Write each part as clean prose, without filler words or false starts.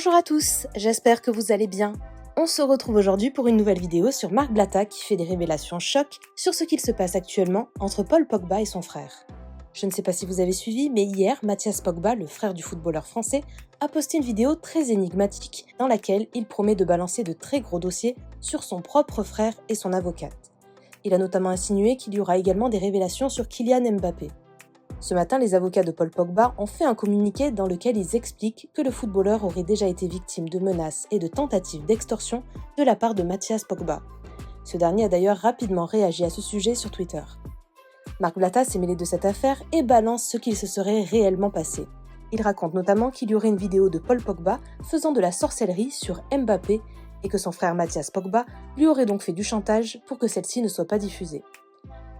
Bonjour à tous, j'espère que vous allez bien. On se retrouve aujourd'hui pour une nouvelle vidéo sur Marc Blatta qui fait des révélations choc sur ce qu'il se passe actuellement entre Paul Pogba et son frère. Je ne sais pas si vous avez suivi, mais hier, Mathias Pogba, le frère du footballeur français, a posté une vidéo très énigmatique dans laquelle il promet de balancer de très gros dossiers sur son propre frère et son avocate. Il a notamment insinué qu'il y aura également des révélations sur Kylian Mbappé. Ce matin, les avocats de Paul Pogba ont fait un communiqué dans lequel ils expliquent que le footballeur aurait déjà été victime de menaces et de tentatives d'extorsion de la part de Mathias Pogba. Ce dernier a d'ailleurs rapidement réagi à ce sujet sur Twitter. Marc Blatta s'est mêlé de cette affaire et balance ce qu'il se serait réellement passé. Il raconte notamment qu'il y aurait une vidéo de Paul Pogba faisant de la sorcellerie sur Mbappé et que son frère Mathias Pogba lui aurait donc fait du chantage pour que celle-ci ne soit pas diffusée.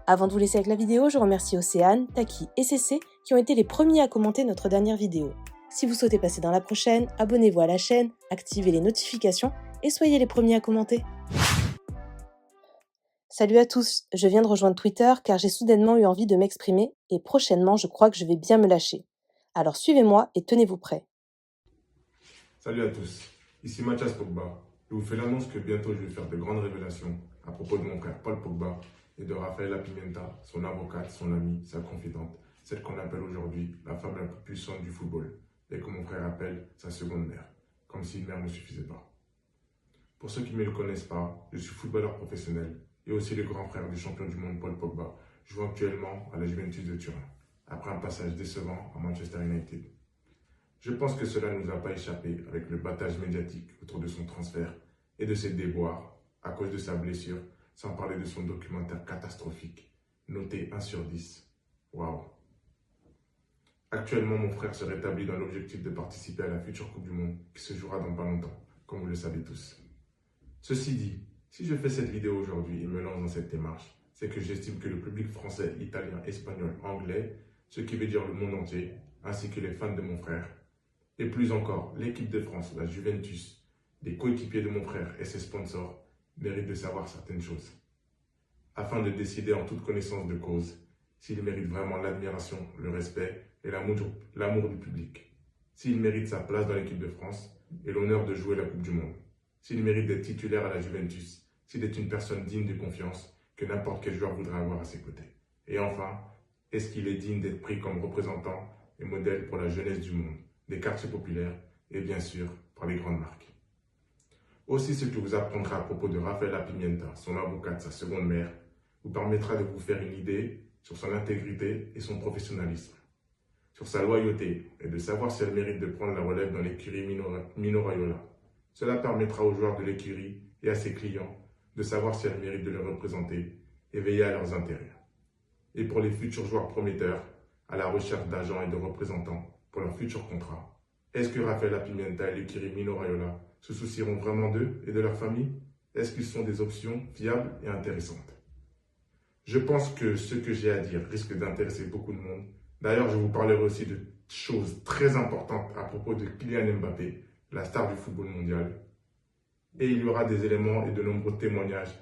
Avant de vous laisser avec la vidéo, je remercie Océane, Taki et CC qui ont été les premiers à commenter notre dernière vidéo. Si vous souhaitez passer dans la prochaine, abonnez-vous à la chaîne, activez les notifications et soyez les premiers à commenter. Salut à tous, je viens de rejoindre Twitter car j'ai soudainement eu envie de m'exprimer et prochainement je crois que je vais bien me lâcher. Alors suivez-moi et tenez-vous prêts. Salut à tous, ici Mathias Pogba. Je vous fais l'annonce que bientôt je vais faire de grandes révélations à propos de mon frère Paul Pogba et de Rafaela Pimenta, son avocate, son amie, sa confidente, celle qu'on appelle aujourd'hui la femme la plus puissante du football et que mon frère appelle sa seconde mère, comme si une mère ne suffisait pas. Pour ceux qui ne me le connaissent pas, je suis footballeur professionnel et aussi le grand frère du champion du monde Paul Pogba, jouant actuellement à la Juventus de Turin, après un passage décevant à Manchester United. Je pense que cela ne nous a pas échappé avec le battage médiatique autour de son transfert et de ses déboires à cause de sa blessure, sans parler de son documentaire catastrophique, noté 1 sur 10. Waouh! Actuellement, mon frère se rétablit dans l'objectif de participer à la future Coupe du Monde qui se jouera dans pas longtemps, comme vous le savez tous. Ceci dit, si je fais cette vidéo aujourd'hui et me lance dans cette démarche, c'est que j'estime que le public français, italien, espagnol, anglais, ce qui veut dire le monde entier, ainsi que les fans de mon frère, et plus encore, l'équipe de France, la Juventus, des coéquipiers de mon frère et ses sponsors méritent de savoir certaines choses, afin de décider en toute connaissance de cause s'il mérite vraiment l'admiration, le respect et l'amour du public, s'il mérite sa place dans l'équipe de France et l'honneur de jouer la Coupe du Monde, s'il mérite d'être titulaire à la Juventus, s'il est une personne digne de confiance que n'importe quel joueur voudrait avoir à ses côtés. Et enfin, est-ce qu'il est digne d'être pris comme représentant et modèle pour la jeunesse du monde, des quartiers populaires et bien sûr par les grandes marques. Aussi, ce que vous apprendrez à propos de Rafaela Pimenta, son avocate, sa seconde mère, vous permettra de vous faire une idée sur son intégrité et son professionnalisme, sur sa loyauté et de savoir si elle mérite de prendre la relève dans l'écurie Mino Raiola. Cela permettra aux joueurs de l'écurie et à ses clients de savoir si elle mérite de les représenter et veiller à leurs intérêts. Et pour les futurs joueurs prometteurs, à la recherche d'agents et de représentants pour leur futur contrat, est-ce que Rafaela Pimenta et l'écurie Mino Raiola se soucieront vraiment d'eux et de leur famille? Est-ce qu'ils sont des options fiables et intéressantes? Je pense que ce que j'ai à dire risque d'intéresser beaucoup de monde. D'ailleurs, je vous parlerai aussi de choses très importantes à propos de Kylian Mbappé, la star du football mondial. Et il y aura des éléments et de nombreux témoignages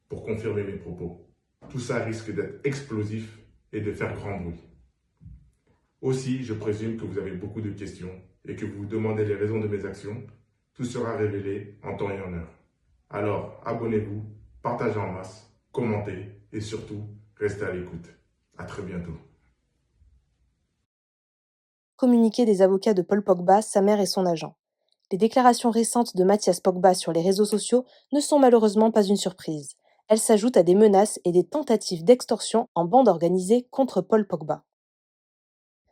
pour confirmer mes propos. Tout ça risque d'être explosif et de faire grand bruit. Aussi, je présume que vous avez beaucoup de questions et que vous vous demandez les raisons de mes actions. Tout sera révélé en temps et en heure. Alors, abonnez-vous, partagez en masse, commentez et surtout, restez à l'écoute. À très bientôt. Communiqué des avocats de Paul Pogba, sa mère et son agent. Les déclarations récentes de Mathias Pogba sur les réseaux sociaux ne sont malheureusement pas une surprise. Elles s'ajoutent à des menaces et des tentatives d'extorsion en bande organisée contre Paul Pogba.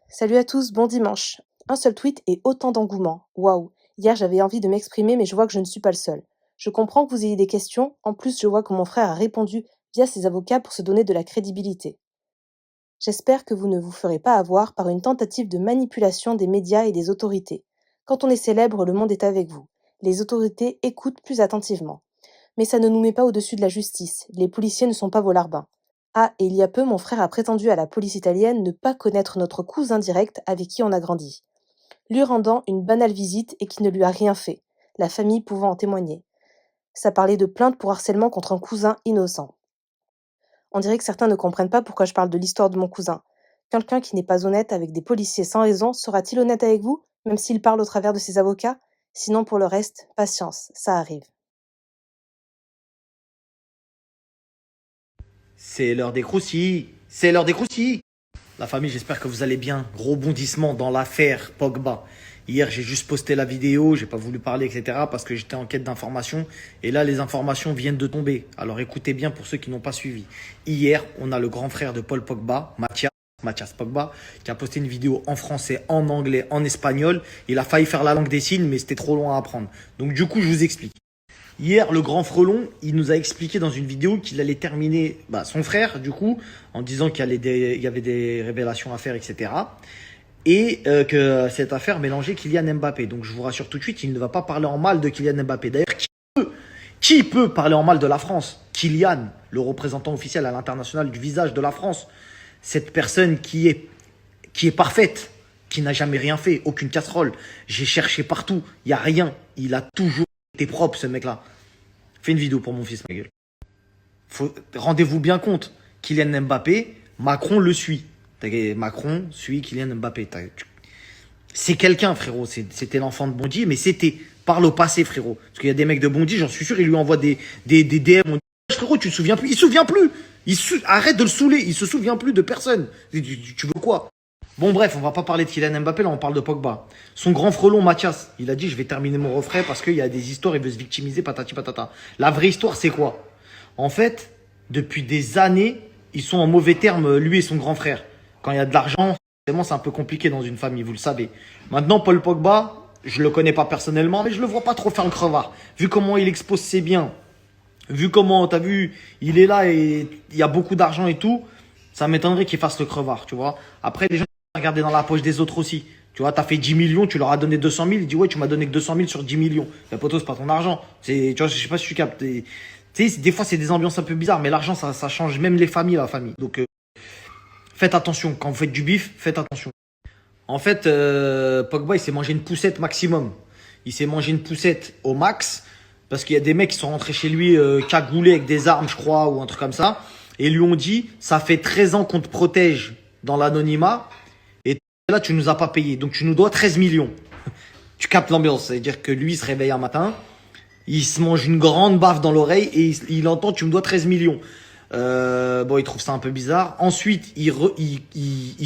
Salut à tous, bon dimanche. Un seul tweet et autant d'engouement. Waouh. Hier j'avais envie de m'exprimer mais je vois que je ne suis pas le seul. Je comprends que vous ayez des questions, en plus je vois que mon frère a répondu via ses avocats pour se donner de la crédibilité. J'espère que vous ne vous ferez pas avoir par une tentative de manipulation des médias et des autorités. Quand on est célèbre, le monde est avec vous. Les autorités écoutent plus attentivement. Mais ça ne nous met pas au-dessus de la justice. Les policiers ne sont pas vos larbins. Ah, et il y a peu, mon frère a prétendu à la police italienne ne pas connaître notre cousin direct avec qui on a grandi, lui rendant une banale visite et qui ne lui a rien fait, la famille pouvant en témoigner. Ça parlait de plainte pour harcèlement contre un cousin innocent. On dirait que certains ne comprennent pas pourquoi je parle de l'histoire de mon cousin. Quelqu'un qui n'est pas honnête avec des policiers sans raison sera-t-il honnête avec vous, même s'il parle au travers de ses avocats? Sinon, pour le reste, patience, ça arrive. C'est l'heure des croustilles. C'est l'heure des croustilles. La famille, j'espère que vous allez bien. Gros bondissement dans l'affaire Pogba. Hier, j'ai juste posté la vidéo, j'ai pas voulu parler, etc. parce que j'étais en quête d'informations. Et là, les informations viennent de tomber. Alors écoutez bien pour ceux qui n'ont pas suivi. Hier, on a le grand frère de Paul Pogba, Mathias Pogba, qui a posté une vidéo en français, en anglais, en espagnol. Il a failli faire la langue des signes, mais c'était trop loin à apprendre. Donc du coup, je vous explique. Hier, le grand frelon, il nous a expliqué dans une vidéo qu'il allait terminer son frère, du coup, en disant il y avait des révélations à faire, etc. Et que cette affaire mélangeait Kylian Mbappé. Donc je vous rassure tout de suite, il ne va pas parler en mal de Kylian Mbappé. D'ailleurs, qui peut parler en mal de la France? Kylian, le représentant officiel à l'international du visage de la France. Cette personne qui est parfaite, qui n'a jamais rien fait, aucune casserole. J'ai cherché partout, il n'y a rien. Il a toujours été propre, ce mec-là. Fais une vidéo pour mon fils, ma gueule. Rendez-vous bien compte, Kylian Mbappé, Macron le suit. Macron suit Kylian Mbappé. C'est quelqu'un, frérot. C'était l'enfant de Bondy, mais c'était par le passé, frérot. Parce qu'il y a des mecs de Bondy, j'en suis sûr, ils lui envoient des DM. On dit, frérot, tu te souviens plus? Il se souvient plus. Arrête de le saouler. Il se souvient plus de personne. Tu veux quoi? Bon, bref, on va pas parler de Kylian Mbappé, là, on parle de Pogba. Son grand frelon, Mathias, il a dit, je vais terminer mon refrain parce qu'il y a des histoires, il veut se victimiser, patati patata. La vraie histoire, c'est quoi? En fait, depuis des années, ils sont en mauvais termes, lui et son grand frère. Quand il y a de l'argent, forcément, c'est un peu compliqué dans une famille, vous le savez. Maintenant, Paul Pogba, je le connais pas personnellement, mais je le vois pas trop faire le crevard. Vu comment il expose ses biens, vu comment, t'as vu, il est là et il y a beaucoup d'argent et tout, ça m'étonnerait qu'il fasse le crevard, tu vois. Après, les gens regarder dans la poche des autres aussi. Tu vois, t'as fait 10 millions, tu leur as donné 200 000, il dit ouais, tu m'as donné que 200 000 sur 10 millions. Mais poto, c'est pas ton argent. Tu vois, je sais pas si tu captes. Tu sais, des fois, c'est des ambiances un peu bizarres, mais l'argent, ça change même les familles, la famille. Donc, faites attention. Quand vous faites du bif, faites attention. En fait, Pogba, il s'est mangé une poussette maximum. Il s'est mangé une poussette au max, parce qu'il y a des mecs qui sont rentrés chez lui cagoulés avec des armes, je crois, ou un truc comme ça, et lui ont dit, ça fait 13 ans qu'on te protège dans l'anonymat, et là, tu nous as pas payé, donc tu nous dois 13 millions. Tu captes l'ambiance, c'est-à-dire que lui, il se réveille un matin, il se mange une grande baffe dans l'oreille, et il entend, tu me dois 13 millions. Bon, il trouve ça un peu bizarre. Ensuite, il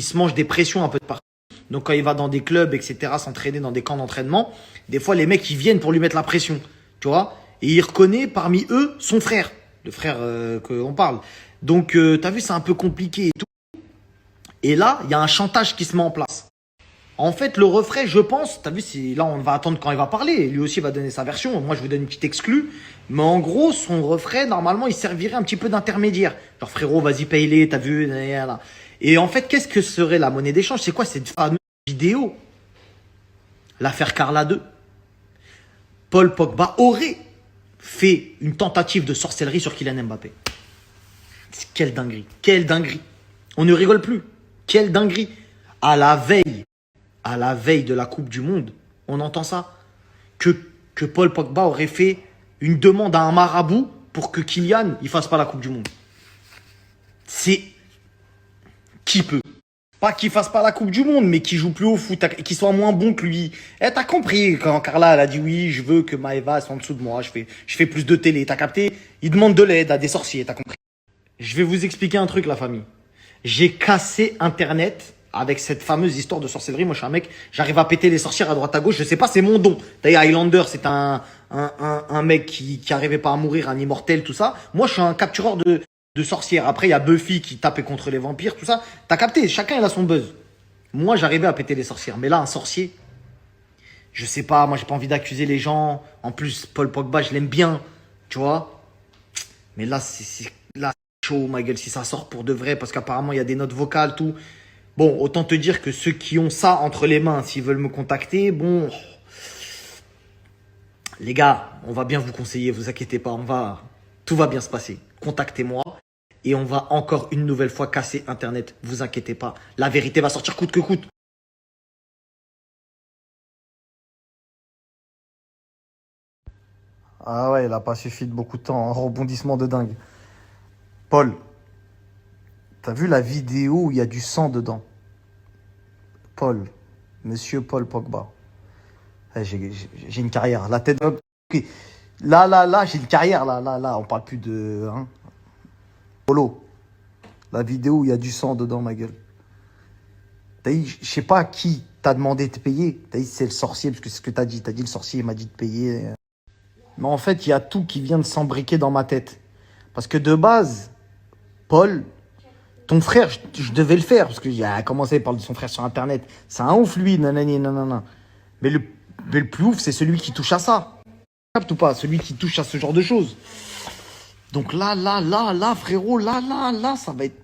se mange des pressions un peu de partout. Donc quand il va dans des clubs, etc., s'entraîner dans des camps d'entraînement, des fois les mecs ils viennent pour lui mettre la pression, tu vois. Et il reconnaît parmi eux son frère, le frère qu'on parle. Donc t'as vu, c'est un peu compliqué et tout. Et là, il y a un chantage qui se met en place. En fait, le refrain, je pense, t'as vu, là on va attendre quand il va parler. Lui aussi va donner sa version. Moi, je vous donne une petite exclue. Mais en gros, son refrain, normalement, il servirait un petit peu d'intermédiaire. Genre frérot, vas-y, paye-les, t'as vu. Là. Et en fait, qu'est-ce que serait la monnaie d'échange? C'est quoi cette fameuse vidéo? L'affaire Carla 2. Paul Pogba aurait fait une tentative de sorcellerie sur Kylian Mbappé. Quelle dinguerie. Quelle dinguerie. On ne rigole plus. Quelle dinguerie. À la veille de la Coupe du Monde, on entend ça. Que Paul Pogba aurait fait une demande à un marabout pour que Kylian ne fasse pas la Coupe du Monde. C'est... Qui peut? Pas qu'il fasse pas la Coupe du Monde, mais qu'il joue plus au foot, qu'il soit moins bon que lui. Eh, t'as compris quand Carla elle a dit oui, je veux que Maeva soit en dessous de moi, je fais plus de télé, t'as capté? Il demande de l'aide à des sorciers, t'as compris? Je vais vous expliquer un truc, la famille. J'ai cassé Internet avec cette fameuse histoire de sorcellerie. Moi, je suis un mec, j'arrive à péter les sorcières à droite à gauche. Je sais pas, c'est mon don. D'ailleurs, Highlander, c'est un mec qui arrivait pas à mourir, un immortel, tout ça. Moi, je suis un captureur de sorcières. Après, il y a Buffy qui tapait contre les vampires, tout ça. T'as capté, chacun il a son buzz. Moi, j'arrivais à péter les sorcières. Mais là, un sorcier, je sais pas, moi, j'ai pas envie d'accuser les gens. En plus, Paul Pogba, je l'aime bien, tu vois. Mais là, là, c'est chaud, ma gueule, si ça sort pour de vrai, parce qu'apparemment, il y a des notes vocales, tout. Bon, autant te dire que ceux qui ont ça entre les mains, s'ils veulent me contacter, bon... Les gars, on va bien vous conseiller, vous inquiétez pas, tout va bien se passer. Contactez-moi et on va encore une nouvelle fois casser Internet, vous inquiétez pas. La vérité va sortir coûte que coûte. Ah ouais, il a pas suffi de beaucoup de temps, un rebondissement de dingue. Paul, t'as vu la vidéo où il y a du sang dedans? Paul, monsieur Paul Pogba. Ouais, j'ai une carrière. La tête. Là, j'ai une carrière. Là. On parle plus de. Hein. Polo. La vidéo où il y a du sang dedans, ma gueule. T'as dit, je sais pas à qui t'as demandé de payer. T'as dit, c'est le sorcier, parce que c'est ce que t'as dit. T'as dit, le sorcier m'a dit de payer. Mais en fait, il y a tout qui vient de s'embriquer dans ma tête. Parce que de base, Paul, ton frère, je devais le faire. Parce qu'il a commencé à parler de son frère sur Internet. C'est un ouf, lui, nanani, nanana. Mais le plus ouf, c'est celui qui touche à ça. Capte ou pas? Celui qui touche à ce genre de choses. Donc là, frérot, là, ça va être...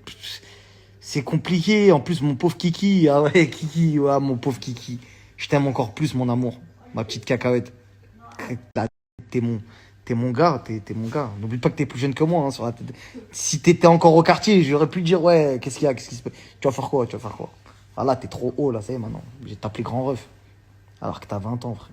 C'est compliqué. En plus, mon pauvre Kiki. Ah ouais, Kiki, ouais, mon pauvre Kiki. Je t'aime encore plus, mon amour. Ma petite cacahuète. T'es mon gars, t'es mon gars. N'oublie pas que t'es plus jeune que moi. Hein, sur la tête. Si t'étais encore au quartier, j'aurais pu dire, ouais, qu'est-ce qu'il y a, qu'est-ce qui se passe? Tu vas faire quoi? Ah là, t'es trop haut, là, ça y est, maintenant. J'ai t'appelé grand ref. Alors que t'as 20 ans, frère.